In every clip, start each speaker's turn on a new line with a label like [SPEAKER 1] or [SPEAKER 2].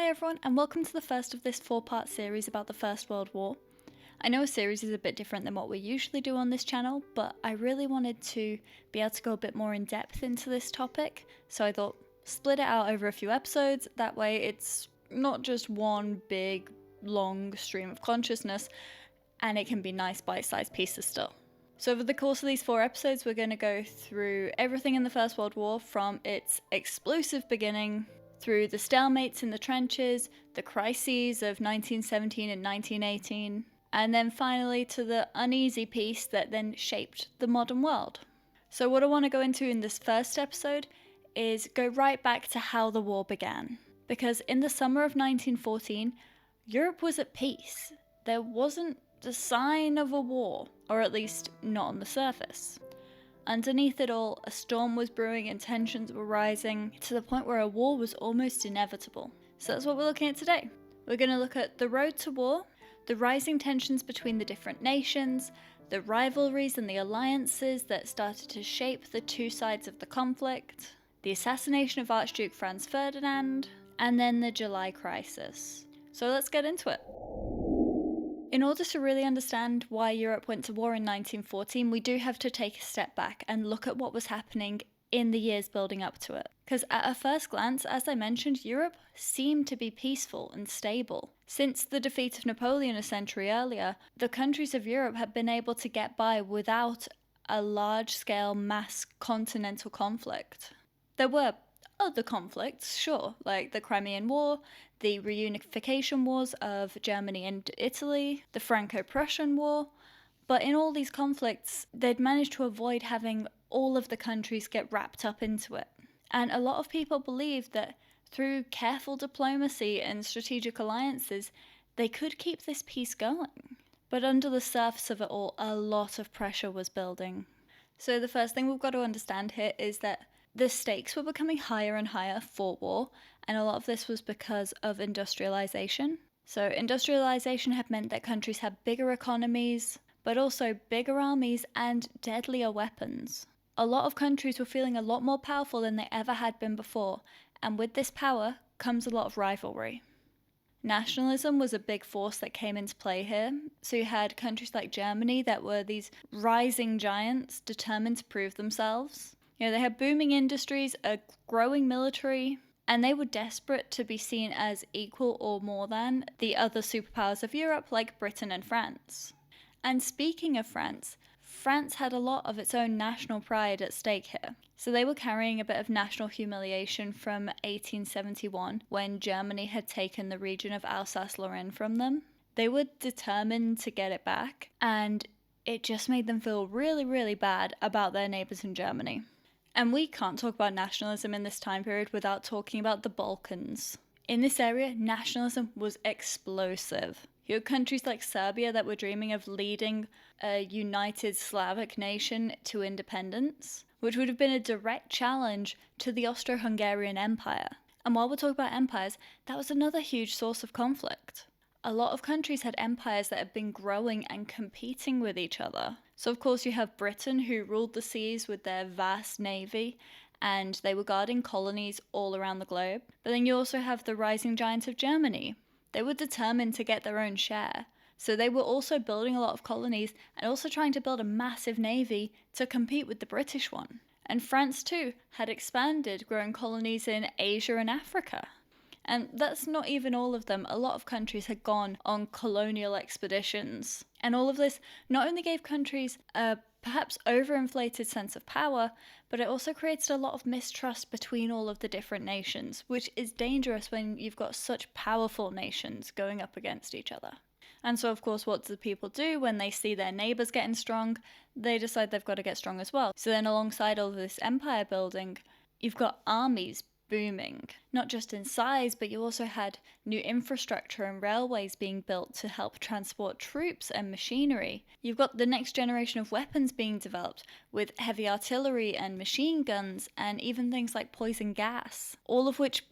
[SPEAKER 1] Hi everyone, and welcome to the first of this 4-part series about the First World War. I know a series is a bit different than what we usually do on this channel, but I really wanted to be able to go a bit more in depth into this topic, so I thought split it out over a few episodes, that way it's not just one big, long stream of consciousness, and it can be nice bite-sized pieces still. So over the course of these 4 episodes, we're going to go through everything in the First World War from its explosive beginning through the stalemates in the trenches, the crises of 1917 and 1918, and then finally to the uneasy peace that then shaped the modern world. So what I want to go into in this first episode is go right back to how the war began. Because in the summer of 1914, Europe was at peace. There wasn't the sign of a war, or at least not on the surface. Underneath it all, a storm was brewing and tensions were rising to the point where a war was almost inevitable. So that's what we're looking at today. We're going to look at the road to war, the rising tensions between the different nations, the rivalries and the alliances that started to shape the two sides of the conflict, the assassination of Archduke Franz Ferdinand, and then the July crisis. So let's get into it. In order to really understand why Europe went to war in 1914, we do have to take a step back and look at what was happening in the years building up to it. Because at a first glance, as I mentioned, Europe seemed to be peaceful and stable. Since the defeat of Napoleon a century earlier, the countries of Europe had been able to get by without a large-scale mass continental conflict. There were other conflicts, sure, like the Crimean War, the reunification wars of Germany and Italy, the Franco-Prussian War, but in all these conflicts, they'd managed to avoid having all of the countries get wrapped up into it. And a lot of people believe that through careful diplomacy and strategic alliances, they could keep this peace going. But under the surface of it all, a lot of pressure was building. So the first thing we've got to understand here is that the stakes were becoming higher and higher for war, and a lot of this was because of industrialization. So industrialization had meant that countries had bigger economies, but also bigger armies and deadlier weapons. A lot of countries were feeling a lot more powerful than they ever had been before, and with this power comes a lot of rivalry. Nationalism was a big force that came into play here. So you had countries like Germany that were these rising giants determined to prove themselves. You know, they had booming industries, a growing military, and they were desperate to be seen as equal or more than the other superpowers of Europe like Britain and France. And speaking of France, France had a lot of its own national pride at stake here. So they were carrying a bit of national humiliation from 1871 when Germany had taken the region of Alsace-Lorraine from them. They were determined to get it back, and it just made them feel really, really bad about their neighbours in Germany. And we can't talk about nationalism in this time period without talking about the Balkans. In this area, nationalism was explosive. You had countries like Serbia that were dreaming of leading a united Slavic nation to independence, which would have been a direct challenge to the Austro-Hungarian Empire. And while we're talking about empires, that was another huge source of conflict. A lot of countries had empires that had been growing and competing with each other. So of course you have Britain, who ruled the seas with their vast navy, and they were guarding colonies all around the globe. But then you also have the rising giant of Germany. They were determined to get their own share. So they were also building a lot of colonies and also trying to build a massive navy to compete with the British one. And France too had expanded, growing colonies in Asia and Africa. And that's not even all of them. A lot of countries had gone on colonial expeditions. And all of this not only gave countries a perhaps overinflated sense of power, but it also created a lot of mistrust between all of the different nations, which is dangerous when you've got such powerful nations going up against each other. And so, of course, what do people do when they see their neighbours getting strong? They decide they've got to get strong as well. So then alongside all of this empire building, you've got armies booming, not just in size, but you also had new infrastructure and railways being built to help transport troops and machinery. You've got the next generation of weapons being developed with heavy artillery and machine guns and even things like poison gas, all of which,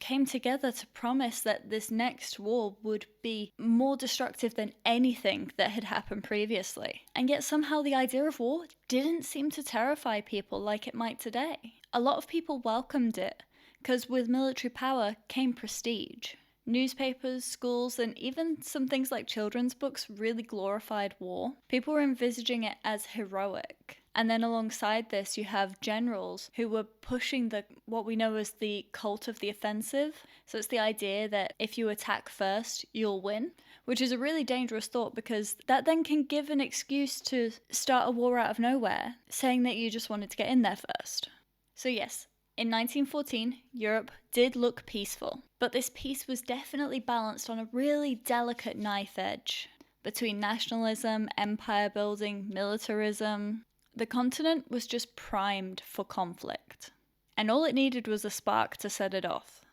[SPEAKER 1] came together to promise that this next war would be more destructive than anything that had happened previously. And yet somehow the idea of war didn't seem to terrify people like it might today. A lot of people welcomed it, because with military power came prestige. Newspapers, schools, and even some things like children's books really glorified war. People were envisaging it as heroic. And then alongside this, you have generals who were pushing what we know as the cult of the offensive. So it's the idea that if you attack first, you'll win, which is a really dangerous thought because that then can give an excuse to start a war out of nowhere, saying that you just wanted to get in there first. So yes, in 1914, Europe did look peaceful, but this peace was definitely balanced on a really delicate knife edge between nationalism, empire building, militarism. The continent was just primed for conflict, and all it needed was a spark to set it off.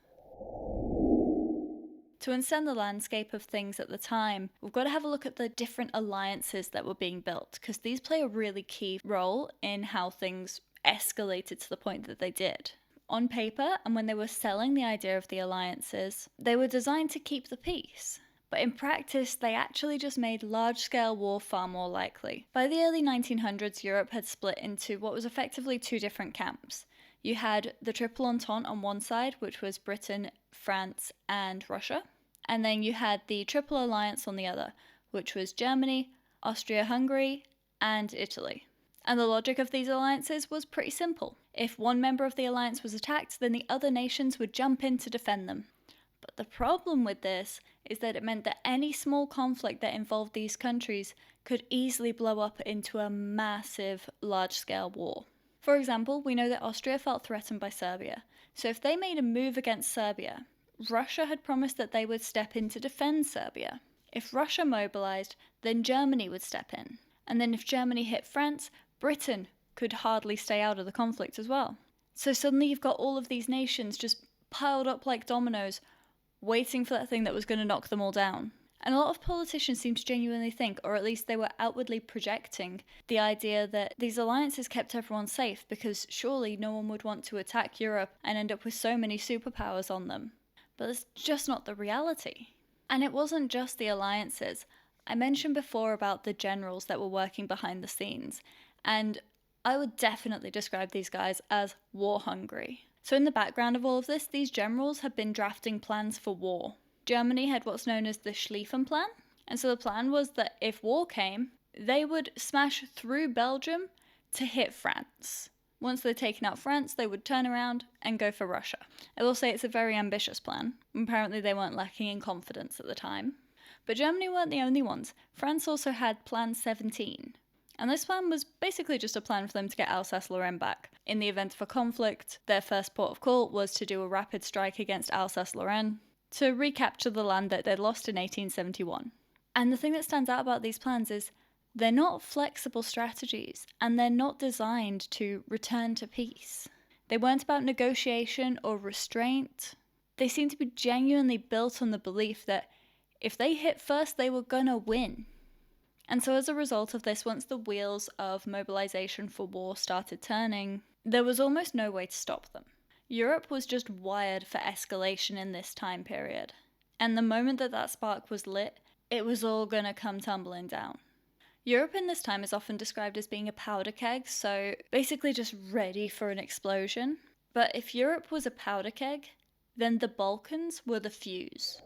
[SPEAKER 1] To understand the landscape of things at the time, we've got to have a look at the different alliances that were being built, because these play a really key role in how things escalated to the point that they did. On paper, and when they were selling the idea of the alliances, they were designed to keep the peace. But in practice, they actually just made large-scale war far more likely. By the early 1900s, Europe had split into what was effectively two different camps. You had the Triple Entente on one side, which was Britain, France, and Russia. And then you had the Triple Alliance on the other, which was Germany, Austria-Hungary, and Italy. And the logic of these alliances was pretty simple. If one member of the alliance was attacked, then the other nations would jump in to defend them. But the problem with this is that it meant that any small conflict that involved these countries could easily blow up into a massive, large-scale war. For example, we know that Austria felt threatened by Serbia, so if they made a move against Serbia, Russia had promised that they would step in to defend Serbia. If Russia mobilized, then Germany would step in. And then if Germany hit France, Britain could hardly stay out of the conflict as well. So suddenly you've got all of these nations just piled up like dominoes, waiting for that thing that was going to knock them all down. And a lot of politicians seem to genuinely think, or at least they were outwardly projecting, the idea that these alliances kept everyone safe because surely no one would want to attack Europe and end up with so many superpowers on them. But it's just not the reality. And it wasn't just the alliances. I mentioned before about the generals that were working behind the scenes, and I would definitely describe these guys as war hungry. So in the background of all of this, these generals had been drafting plans for war. Germany had what's known as the Schlieffen Plan, and so the plan was that if war came, they would smash through Belgium to hit France. Once they'd taken out France, they would turn around and go for Russia. I will say it's a very ambitious plan. Apparently they weren't lacking in confidence at the time. But Germany weren't the only ones. France also had Plan 17. And this plan was basically just a plan for them to get Alsace-Lorraine back. In the event of a conflict, their first port of call was to do a rapid strike against Alsace-Lorraine to recapture the land that they'd lost in 1871. And the thing that stands out about these plans is they're not flexible strategies, and they're not designed to return to peace. They weren't about negotiation or restraint. They seem to be genuinely built on the belief that if they hit first, they were gonna win. And so as a result of this, once the wheels of mobilization for war started turning, there was almost no way to stop them. Europe was just wired for escalation in this time period. And the moment that that spark was lit, it was all gonna come tumbling down. Europe in this time is often described as being a powder keg, so basically just ready for an explosion. But if Europe was a powder keg, then the Balkans were the fuse.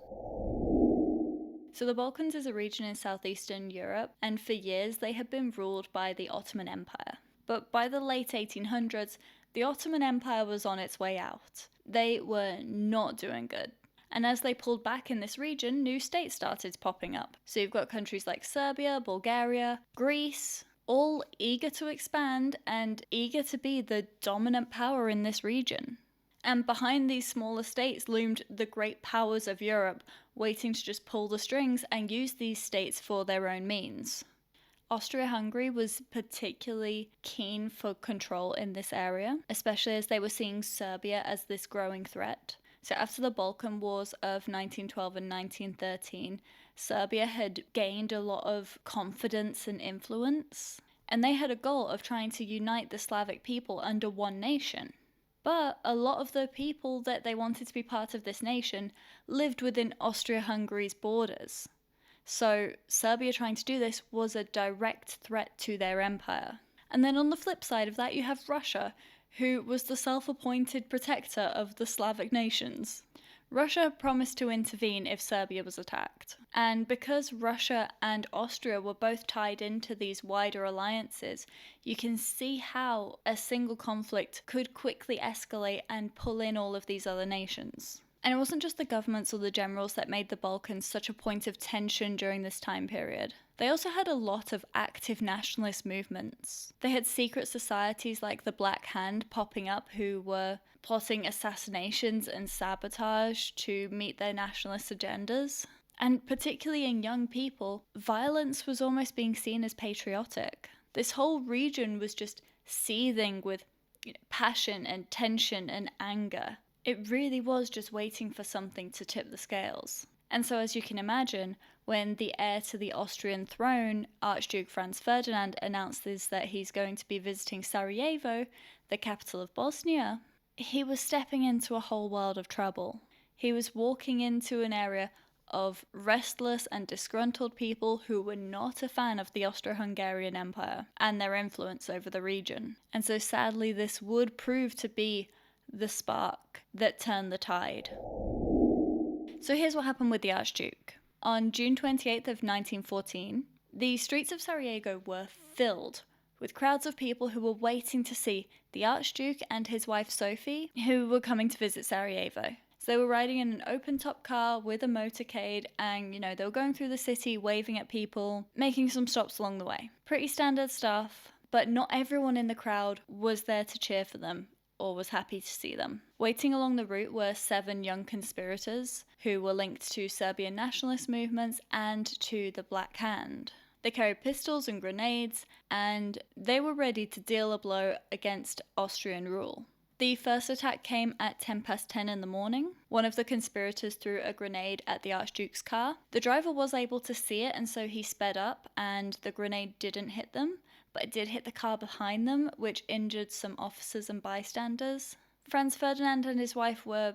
[SPEAKER 1] So the Balkans is a region in southeastern Europe, and for years they had been ruled by the Ottoman Empire. But by the late 1800s, the Ottoman Empire was on its way out. They were not doing good. And as they pulled back in this region, new states started popping up. So you've got countries like Serbia, Bulgaria, Greece, all eager to expand and eager to be the dominant power in this region. And behind these smaller states loomed the great powers of Europe, waiting to just pull the strings and use these states for their own means. Austria-Hungary was particularly keen for control in this area, especially as they were seeing Serbia as this growing threat. So after the Balkan Wars of 1912 and 1913, Serbia had gained a lot of confidence and influence, and they had a goal of trying to unite the Slavic people under one nation. But a lot of the people that they wanted to be part of this nation lived within Austria-Hungary's borders. So Serbia trying to do this was a direct threat to their empire. And then on the flip side of that, you have Russia, who was the self-appointed protector of the Slavic nations. Russia promised to intervene if Serbia was attacked. And because Russia and Austria were both tied into these wider alliances, you can see how a single conflict could quickly escalate and pull in all of these other nations. And it wasn't just the governments or the generals that made the Balkans such a point of tension during this time period. They also had a lot of active nationalist movements. They had secret societies like the Black Hand popping up who were plotting assassinations and sabotage to meet their nationalist agendas. And particularly in young people, violence was almost being seen as patriotic. This whole region was just seething with passion and tension and anger. It really was just waiting for something to tip the scales. And so, as you can imagine, when the heir to the Austrian throne, Archduke Franz Ferdinand, announces that he's going to be visiting Sarajevo, the capital of Bosnia, he was stepping into a whole world of trouble. He was walking into an area of restless and disgruntled people who were not a fan of the Austro-Hungarian Empire and their influence over the region. And so sadly, this would prove to be the spark that turned the tide. So here's what happened with the Archduke. On June 28th of 1914, the streets of Sarajevo were filled with crowds of people who were waiting to see the Archduke and his wife Sophie, who were coming to visit Sarajevo. So they were riding in an open-top car with a motorcade and, they were going through the city, waving at people, making some stops along the way. Pretty standard stuff, but not everyone in the crowd was there to cheer for them or was happy to see them. Waiting along the route were 7 young conspirators who were linked to Serbian nationalist movements and to the Black Hand. They carried pistols and grenades, and they were ready to deal a blow against Austrian rule. The first attack came at 10:10 in the morning. One of the conspirators threw a grenade at the Archduke's car. The driver was able to see it, and so he sped up, and the grenade didn't hit them, but it did hit the car behind them, which injured some officers and bystanders. Franz Ferdinand and his wife were,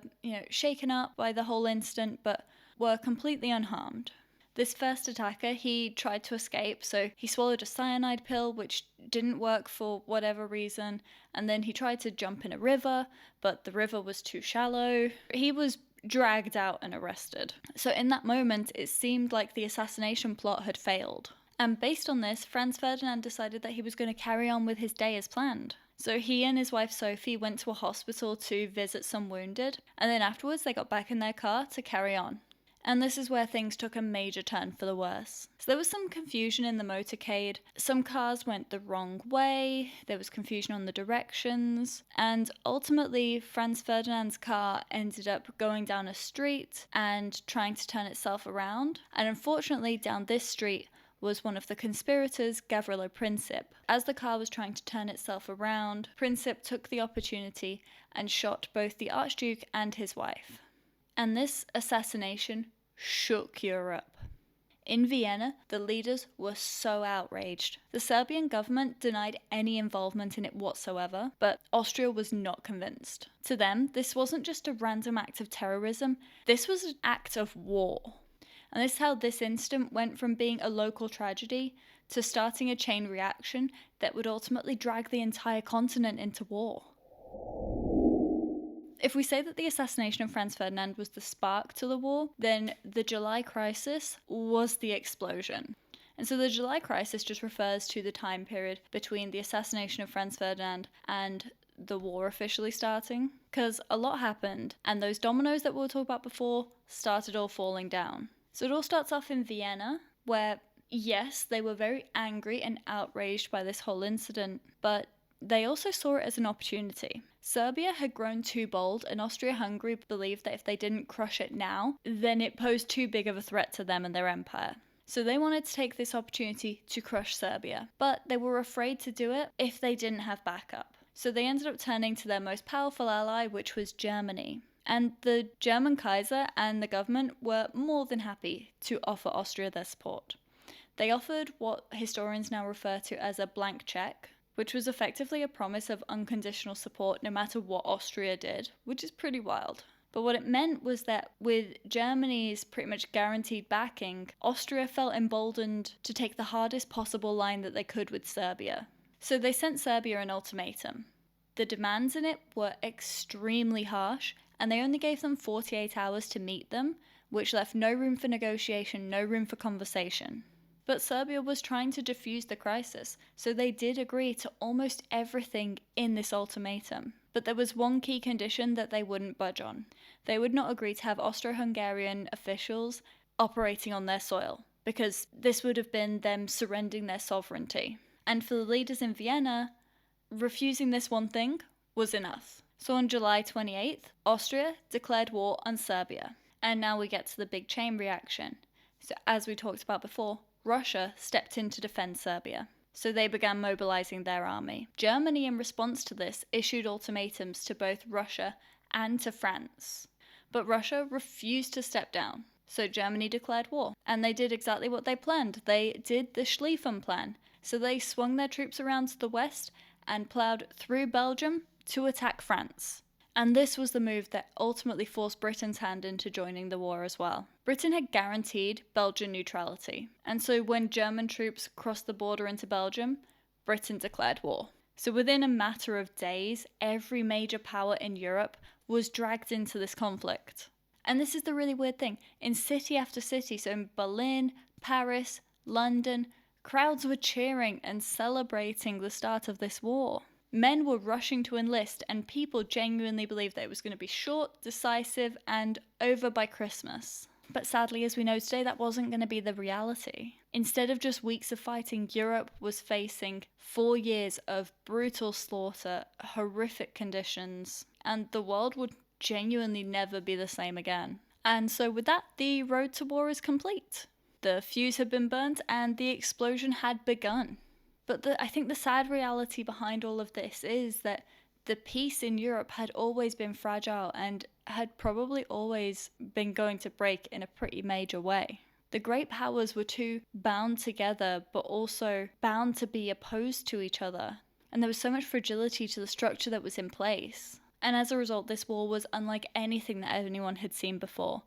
[SPEAKER 1] shaken up by the whole incident, but were completely unharmed. This first attacker, he tried to escape, so he swallowed a cyanide pill, which didn't work for whatever reason, and then he tried to jump in a river, but the river was too shallow. He was dragged out and arrested. So in that moment, it seemed like the assassination plot had failed. And based on this, Franz Ferdinand decided that he was going to carry on with his day as planned. So he and his wife Sophie went to a hospital to visit some wounded, and then afterwards they got back in their car to carry on. And this is where things took a major turn for the worse. So there was some confusion in the motorcade. Some cars went the wrong way, there was confusion on the directions, and ultimately Franz Ferdinand's car ended up going down a street and trying to turn itself around. And unfortunately, down this street was one of the conspirators, Gavrilo Princip. As the car was trying to turn itself around, Princip took the opportunity and shot both the Archduke and his wife. And this assassination shook Europe. In Vienna, the leaders were so outraged. The Serbian government denied any involvement in it whatsoever, but Austria was not convinced. To them, this wasn't just a random act of terrorism, this was an act of war. And this is how this incident went from being a local tragedy to starting a chain reaction that would ultimately drag the entire continent into war. If we say that the assassination of Franz Ferdinand was the spark to the war, then the July crisis was the explosion. And so the July crisis just refers to the time period between the assassination of Franz Ferdinand and the war officially starting, because a lot happened, and those dominoes that we were talking about before started all falling down. So it all starts off in Vienna, where, yes, they were very angry and outraged by this whole incident, but they also saw it as an opportunity. Serbia had grown too bold, and Austria-Hungary believed that if they didn't crush it now, then it posed too big of a threat to them and their empire. So they wanted to take this opportunity to crush Serbia, but they were afraid to do it if they didn't have backup. So they ended up turning to their most powerful ally, which was Germany. And the German Kaiser and the government were more than happy to offer Austria their support. They offered what historians now refer to as a blank check, which was effectively a promise of unconditional support no matter what Austria did, which is pretty wild. But what it meant was that with Germany's pretty much guaranteed backing, Austria felt emboldened to take the hardest possible line that they could with Serbia. So they sent Serbia an ultimatum. The demands in it were extremely harsh, and they only gave them 48 hours to meet them, which left no room for negotiation, no room for conversation. But Serbia was trying to defuse the crisis, so they did agree to almost everything in this ultimatum. But there was one key condition that they wouldn't budge on. They would not agree to have Austro-Hungarian officials operating on their soil, because this would have been them surrendering their sovereignty. And for the leaders in Vienna, refusing this one thing was enough. So on July 28th, Austria declared war on Serbia. And now we get to the big chain reaction. So as we talked about before, Russia stepped in to defend Serbia. So they began mobilizing their army. Germany, in response to this, issued ultimatums to both Russia and to France. But Russia refused to step down. So Germany declared war. And they did exactly what they planned. They did the Schlieffen Plan. So they swung their troops around to the west and ploughed through Belgium to attack France. And this was the move that ultimately forced Britain's hand into joining the war as well. Britain had guaranteed Belgian neutrality, and so when German troops crossed the border into Belgium, Britain declared war. So within a matter of days, every major power in Europe was dragged into this conflict. And this is the really weird thing. In city after city, so in Berlin, Paris, London, crowds were cheering and celebrating the start of this war. Men were rushing to enlist, and people genuinely believed that it was going to be short, decisive, and over by Christmas. But sadly, as we know today, that wasn't going to be the reality. Instead of just weeks of fighting, Europe was facing 4 years of brutal slaughter, horrific conditions, and the world would genuinely never be the same again. And so with that, the road to war is complete. The fuse had been burnt, and the explosion had begun. But I think the sad reality behind all of this is that the peace in Europe had always been fragile and had probably always been going to break in a pretty major way. The great powers were too bound together, but also bound to be opposed to each other. And there was so much fragility to the structure that was in place. And as a result, this war was unlike anything that anyone had seen before.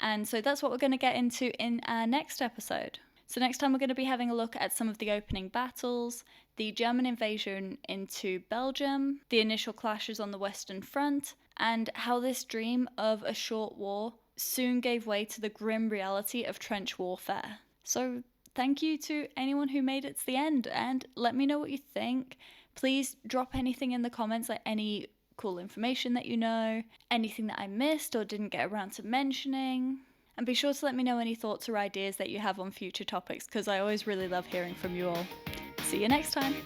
[SPEAKER 1] And so that's what we're going to get into in our next episode. So next time we're going to be having a look at some of the opening battles, the German invasion into Belgium, the initial clashes on the Western Front, and how this dream of a short war soon gave way to the grim reality of trench warfare. So thank you to anyone who made it to the end, and let me know what you think. Please drop anything in the comments, like any cool information that you know, anything that I missed or didn't get around to mentioning. And be sure to let me know any thoughts or ideas that you have on future topics, because I always really love hearing from you all. See you next time!